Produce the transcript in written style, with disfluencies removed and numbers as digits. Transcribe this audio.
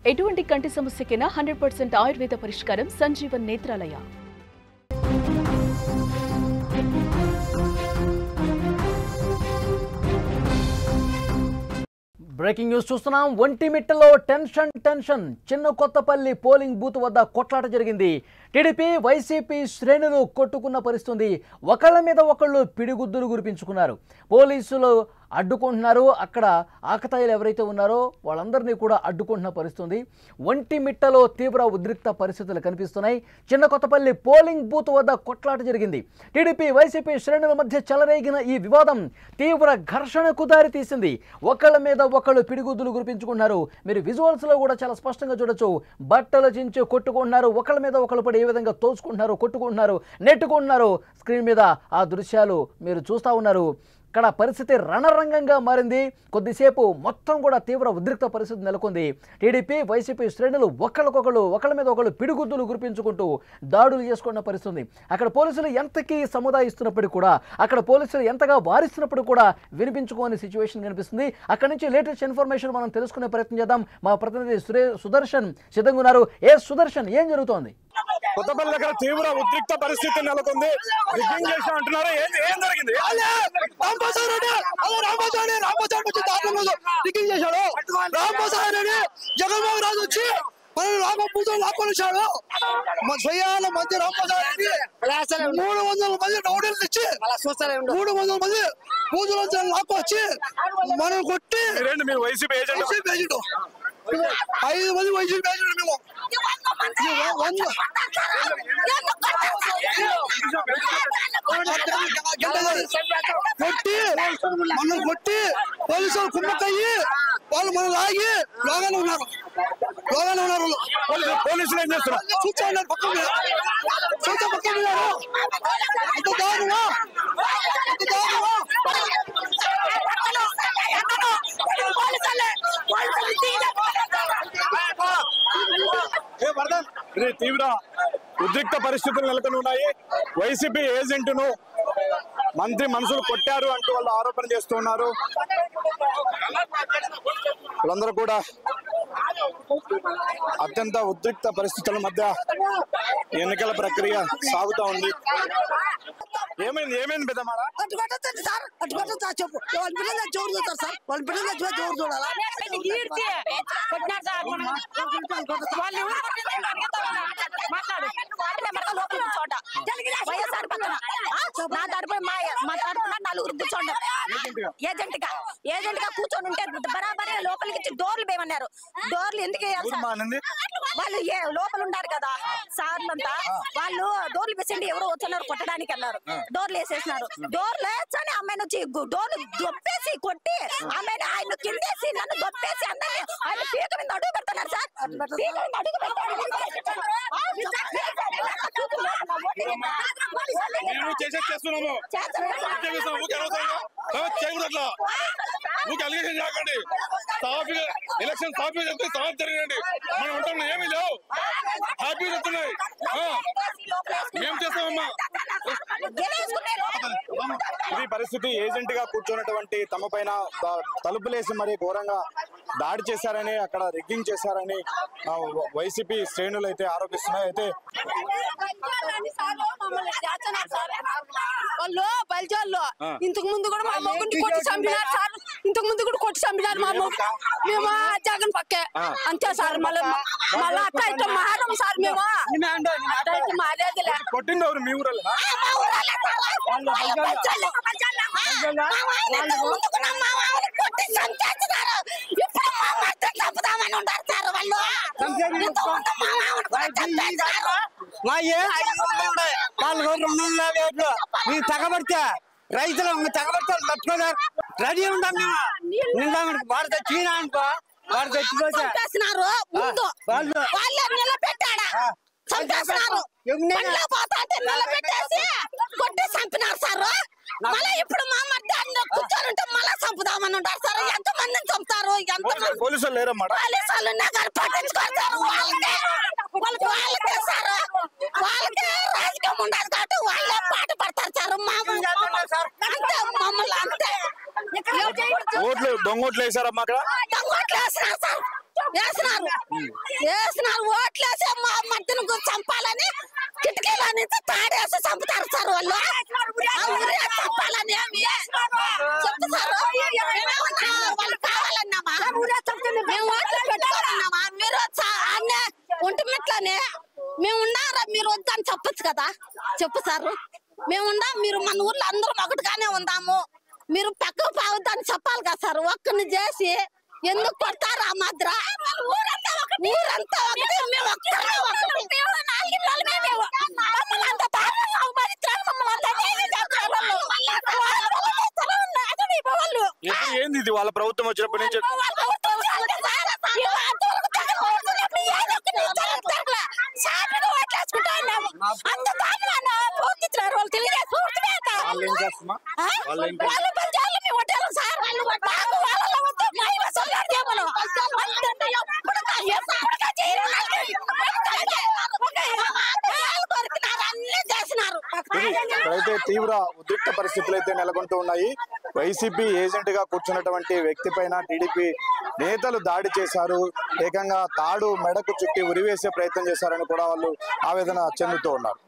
ఎటువంటి కంటి సమస్యకైనా 100% ఆయుర్వేద పరిష్కారం సంజీవన్ నేత్రాలయ. బ్రేకింగ్ న్యూస్ చూస్తున్నాం. ఒంటిమిట్టలో టెన్షన్. చిన్న కొత్తపల్లి పోలింగ్ బూత్ వద్ద కొట్లాట జరిగింది. టీడీపీ వైసీపీ శ్రేణులు కొట్టుకున్న పరిస్థితి. ఒకళ్ళ మీద ఒకళ్ళు పిడిగుద్దులు గురిపించుకున్నారు. పోలీసులు అడ్డుకుంటున్నారు. అక్కడ ఆకతాయిలు ఎవరైతే ఉన్నారో వాళ్ళందరినీ కూడా అడ్డుకుంటున్న పరిస్థితి. ఒంటిమిట్టలో తీవ్ర ఉద్రిక్త పరిస్థితులు కనిపిస్తున్నాయి. చిన్న కొత్తపల్లి పోలింగ్ బూత్ వద్ద కొట్లాట జరిగింది. టీడీపీ వైసీపీ శ్రేణుల మధ్య చెలరేగిన ఈ వివాదం తీవ్ర ఘర్షణకు దారి తీసింది. ఒకళ్ళ మీద ఒకళ్ళు పిడిగుద్దులు గురిపించుకుంటున్నారు. మీరు విజువల్స్లో కూడా చాలా స్పష్టంగా చూడొచ్చు. బట్టలు చించి కొట్టుకుంటున్నారు. ఒకళ్ళ మీద ఒకళ్ళు పడి ఏ విధంగా తోచుకుంటున్నారు, కొట్టుకుంటున్నారు, నెట్టుకుంటున్నారు. స్క్రీన్ మీద ఆ దృశ్యాలు మీరు చూస్తూ ఉన్నారు. ఇక్కడ పరిస్థితి రణరంగంగా మారింది. కొద్దిసేపు మొత్తం కూడా తీవ్ర ఉద్రిక్త పరిస్థితి నెలకొంది. టీడీపీ వైసీపీ శ్రేణులు ఒకళ్ళ మీద ఒకళ్ళు పిడిగుద్దులు గురిపించుకుంటూ దాడులు చేసుకున్న పరిస్థితి. అక్కడ పోలీసులు ఎంతకీ సముదాయిస్తున్నప్పటికీ కూడా, అక్కడ పోలీసులు ఎంతగా వారిస్తున్నప్పుడు కూడా వినిపించుకోని సిచ్యువేషన్ కనిపిస్తుంది. అక్కడి నుంచి లేటెస్ట్ ఇన్ఫర్మేషన్ మనం తెలుసుకునే ప్రయత్నం చేద్దాం. మా ప్రతినిధి సుదర్శన్ సిద్ధంగా ఉన్నారు. సుదర్శన్, ఏం జరుగుతోంది? కొత్తపల్లి దగ్గర తీవ్ర ఉద్రిక్త పరిస్థితి నెలకొంది. రిగ్గింగ్ చేసి అంటున్నారు. ఏం జరిగింది? రిగ్గింగ్ చేశాడు. రాంప్రసాద్ రెడ్డి జగన్మోహన్ రాజు వచ్చి రామ పూజలు లాక్కొనిచ్చాడు. స్వయాల మధ్య రాంప్రసాద్ రెడ్డి 300 మంది రౌడీలు తెచ్చి 300 మంది పూజలు లాక్కొచ్చి మనం కొట్టి మీరు వైసీపీ ఏజెంట్ 5 మంది వైసీపీ ఏజెంట్ మేము కొట్టి పోలీసులు కుమ్మక్కయ్యి వాళ్ళు మనం లాగి లోగానే ఉన్నారు. పోలీసులు ఏం చేస్తున్నారు? చూస్తున్నారు పక్కన తీవ్ర ఉద్రిక్త పరిస్థితులు నెలకొని ఉన్నాయి. వైసీపీ ఏజెంట్ను మంత్రి మనుషులు కొట్టారు అంటూ వాళ్ళు ఆరోపణ చేస్తున్నారు. వాళ్ళందరూ కూడా అత్యంత ఉద్రిక్త పరిస్థితుల మధ్య ఎన్నికల ప్రక్రియ సాగుతా ఉంది. ఏమైంది పెద్దమాడ? చెప్పు వాళ్ళ పిల్లలు జోరు చూస్తారు సార్. వాళ్ళ పిల్లలు జోరు చూడాలా? ఏజెంట్ గా కూర్చొని ఉంటే బరాబరే లోపలికి డోర్లు వేయమన్నారు. డోర్లు ఎందుకు వాళ్ళు లోపల ఉన్నారు కదా సార్లంతా, వాళ్ళు డోర్లు వేసండి ఎవరో వచ్చారు కొట్టడానికి అన్నారు. డోర్లు వేసేసినారు. డోర్లు వేసని అమ్మాయిని వచ్చి డోర్లు దొప్పేసి కొట్టి అమ్మాయిని ఆయన కిందేసి నన్ను దొప్పేసి అందరినీ ఆయన పీక మీద అడుగు పెడుతున్నారు సార్. పీక మీద అడుగు ఎలక్షన్ సాఫీ చెప్తే సాఫ్ జరిగినండి. మనం ఉంటాం ఏమీ లేవు. హ్యాపీ చెప్తున్నాయి. ఏం చేస్తామమ్మా? ఇది పరిస్థితి. ఏజెంట్ గా కూర్చున్నటువంటి తమ పైన తలుపులేసి మరి ఘోరంగా దాడి చేశారని, అక్కడ రిగ్గింగ్ చేశారని వైసీపీ శ్రేణులు అయితే ఆరోపిస్తున్నాయి. అయితే వాళ్ళు బయలుదేరు ఇంతకు ముందు కూడా మా మొగ్గుని కొట్టి చంపినారు సార్. ఇంతకు ముందు కూడా కొట్టి చంపినారు మా మొగ్గు. మేము జగన్ పక్కే అంతే సార్. మళ్ళీ అట్లా ఇట్లా మారం సార్. మేము మారేదిలే. కొట్టింది ఎవరు? మీ ఊరు మీరు తగబడితే రైతులు తగబడితే తట్టుకోలేరు. రెడీ ఉంటాం మేము. వాడు చచ్చినా అనుకో, వాడు చచ్చిపోతే నిలబెట్టాడా చంపేస్తున్నారు. కొట్టి చంపినారు సార్. మళ్ళీ ఇప్పుడు మా మధ్య కూర్చొని ఉంటే మళ్ళీ చంపుదామని ఉంటారు సార్. ఎంత మందిని చంపుతారు? పోలీసులు లేరమ్మా? పోలీసులు నగరు పట్టించుకుంటారు. వాళ్ళకే సార్, వాళ్ళకే రాజకీయం ఉండదు కాబట్టి వాళ్ళే పాట పడతారు సార్. అంతే మమ్మల్ని అంతే. ఓట్లు దొంగోట్లు వేసారమ్మా? అక్కడ దొంగోట్లు వేసినారు సార్, వేసినారు. వేసినారు ఓట్లేసి మా మధ్యన చంపాలని కిటికీలో నుంచి తాడేసి చంపుతారు సార్ వాళ్ళు చంపాలని చెప్పు సార్ వాళ్ళు కావాలన్నామా మేము ఓట్లు పెట్టుకోవాలన్నామా మీరు అన్నే ఒంటిమిట్లోనే మేము ఉన్నారా మీరు వద్దని చెప్పచ్చు కదా చెప్పు సార్ మేము ఉన్నాం మీరు మన ఊర్లో అందరం ఒకటిగానే ఉందాము మీరు పక్కకు పోవద్దని చెప్పాలి కదా సార్ ఒక్కరిని చేసి ఎందుకు కొడతారు ఆ మాత్ర ఊరంతా ఒకటి మేము ఏంది ఇది వాళ్ళ ప్రభుత్వం వచ్చినప్పటి నుంచి ఇక్కడైతే తీవ్ర ఉద్రిక్త పరిస్థితులు అయితే నెలకొంటూ ఉన్నాయి. వైసీపీ ఏజెంట్ గా కూర్చున్నటువంటి వ్యక్తి పైన టీడీపీ నేతలు దాడి చేశారు. ఏకంగా తాడు మెడకు చుట్టి ఉరివేసే ప్రయత్నం చేశారని కూడా వాళ్ళు ఆవేదన చెందుతూ ఉన్నారు.